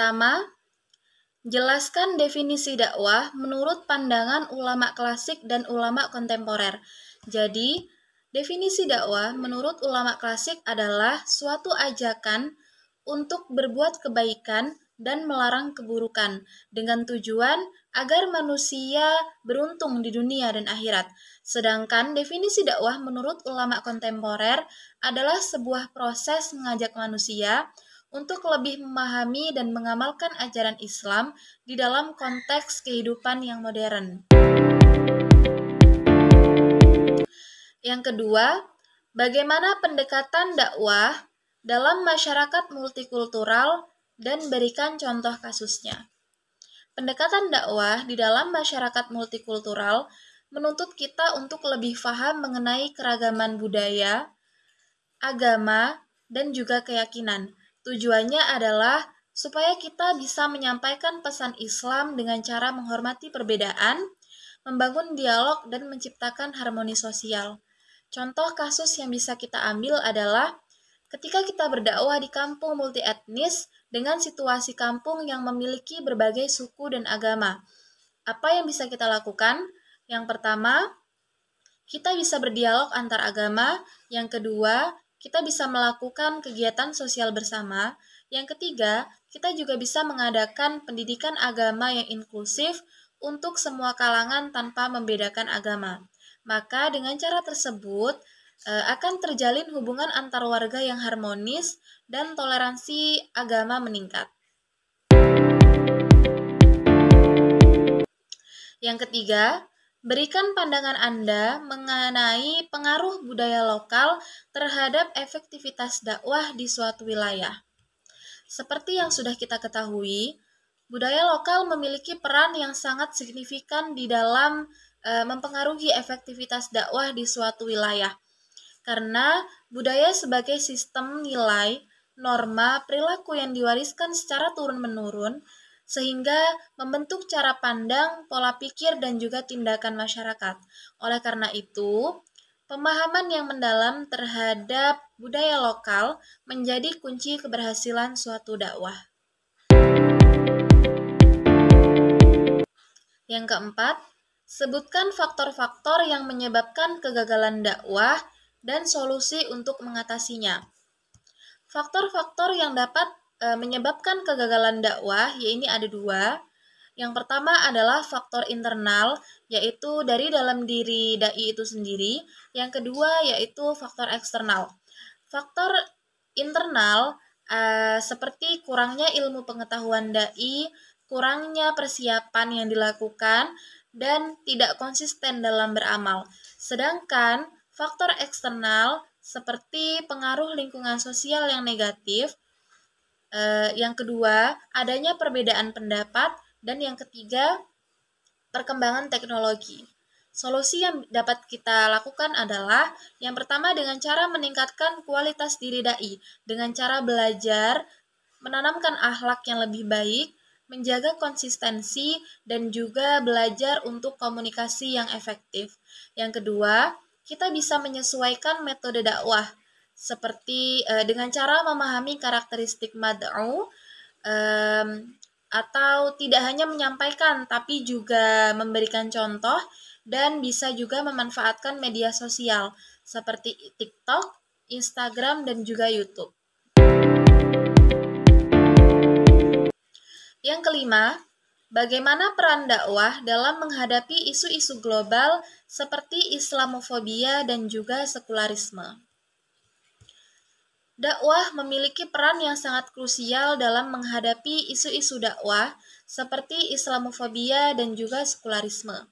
pertama, jelaskan definisi dakwah menurut pandangan ulama klasik dan ulama kontemporer. Jadi, definisi dakwah menurut ulama klasik adalah suatu ajakan untuk berbuat kebaikan dan melarang keburukan dengan tujuan agar manusia beruntung di dunia dan akhirat. Sedangkan definisi dakwah menurut ulama kontemporer adalah sebuah proses mengajak manusia untuk lebih memahami dan mengamalkan ajaran Islam di dalam konteks kehidupan yang modern. Yang kedua, bagaimana pendekatan dakwah dalam masyarakat multikultural dan berikan contoh kasusnya. Pendekatan dakwah di dalam masyarakat multikultural menuntut kita untuk lebih paham mengenai keragaman budaya, agama, dan juga keyakinan. Tujuannya adalah supaya kita bisa menyampaikan pesan Islam dengan cara menghormati perbedaan, membangun dialog, dan menciptakan harmoni sosial. Contoh kasus yang bisa kita ambil adalah ketika kita berdakwah di kampung multietnis dengan situasi kampung yang memiliki berbagai suku dan agama. Apa yang bisa kita lakukan? Yang pertama, kita bisa berdialog antar agama. Yang kedua, kita bisa melakukan kegiatan sosial bersama. Yang ketiga, kita juga bisa mengadakan pendidikan agama yang inklusif untuk semua kalangan tanpa membedakan agama. Maka dengan cara tersebut, akan terjalin hubungan antar warga yang harmonis dan toleransi agama meningkat. Yang ketiga, berikan pandangan Anda mengenai pengaruh budaya lokal terhadap efektivitas dakwah di suatu wilayah. Seperti yang sudah kita ketahui, budaya lokal memiliki peran yang sangat signifikan di dalam mempengaruhi efektivitas dakwah di suatu wilayah. Karena budaya sebagai sistem nilai, norma, perilaku yang diwariskan secara turun-menurun, sehingga membentuk cara pandang, pola pikir, dan juga tindakan masyarakat. Oleh karena itu, pemahaman yang mendalam terhadap budaya lokal menjadi kunci keberhasilan suatu dakwah. Yang keempat, sebutkan faktor-faktor yang menyebabkan kegagalan dakwah dan solusi untuk mengatasinya. Faktor-faktor yang dapat menyebabkan kegagalan dakwah, yaitu ada dua. Yang pertama adalah faktor internal, yaitu dari dalam diri dai itu sendiri. Yang kedua yaitu faktor eksternal. Faktor internal seperti kurangnya ilmu pengetahuan dai, kurangnya persiapan yang dilakukan, dan tidak konsisten dalam beramal. Sedangkan faktor eksternal seperti pengaruh lingkungan sosial yang negatif, yang kedua adanya perbedaan pendapat, dan yang ketiga perkembangan teknologi. Solusi yang dapat kita lakukan adalah yang pertama dengan cara meningkatkan kualitas diri dai, dengan cara belajar, menanamkan akhlak yang lebih baik, menjaga konsistensi, dan juga belajar untuk komunikasi yang efektif. Yang kedua, kita bisa menyesuaikan metode dakwah seperti dengan cara memahami karakteristik mad'u atau tidak hanya menyampaikan tapi juga memberikan contoh, dan bisa juga memanfaatkan media sosial seperti TikTok, Instagram, dan juga YouTube. Yang kelima, bagaimana peran dakwah dalam menghadapi isu-isu global seperti Islamofobia dan juga sekularisme. Dakwah memiliki peran yang sangat krusial dalam menghadapi isu-isu dakwah seperti Islamofobia dan juga sekularisme.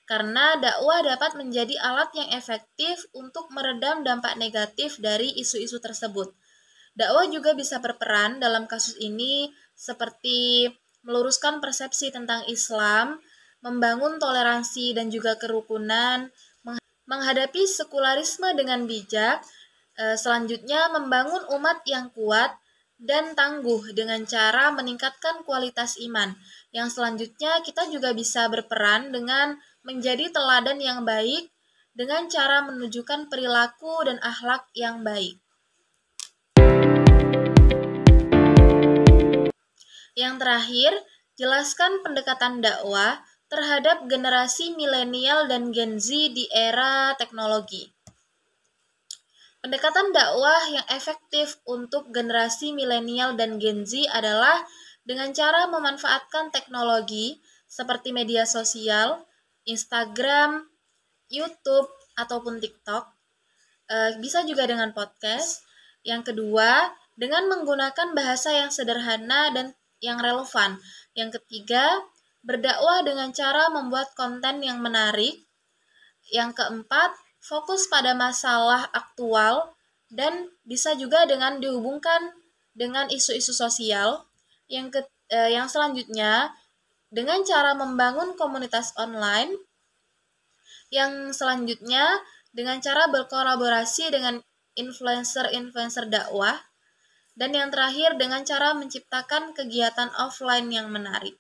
Karena dakwah dapat menjadi alat yang efektif untuk meredam dampak negatif dari isu-isu tersebut. Dakwah juga bisa berperan dalam kasus ini seperti meluruskan persepsi tentang Islam, membangun toleransi dan juga kerukunan, menghadapi sekularisme dengan bijak, selanjutnya membangun umat yang kuat dan tangguh dengan cara meningkatkan kualitas iman. Yang selanjutnya kita juga bisa berperan dengan menjadi teladan yang baik dengan cara menunjukkan perilaku dan akhlak yang baik. Yang terakhir, jelaskan pendekatan dakwah terhadap generasi milenial dan Gen Z di era teknologi. Pendekatan dakwah yang efektif untuk generasi milenial dan Gen Z adalah dengan cara memanfaatkan teknologi seperti media sosial, Instagram, YouTube, ataupun TikTok. Bisa juga dengan podcast. Yang kedua, dengan menggunakan bahasa yang sederhana dan yang relevan. Yang ketiga, berdakwah dengan cara membuat konten yang menarik. Yang keempat, fokus pada masalah aktual dan bisa juga dengan dihubungkan dengan isu-isu sosial. Yang selanjutnya, dengan cara membangun komunitas online. Yang selanjutnya, dengan cara berkolaborasi dengan influencer-influencer dakwah. Dan yang terakhir, dengan cara menciptakan kegiatan offline yang menarik.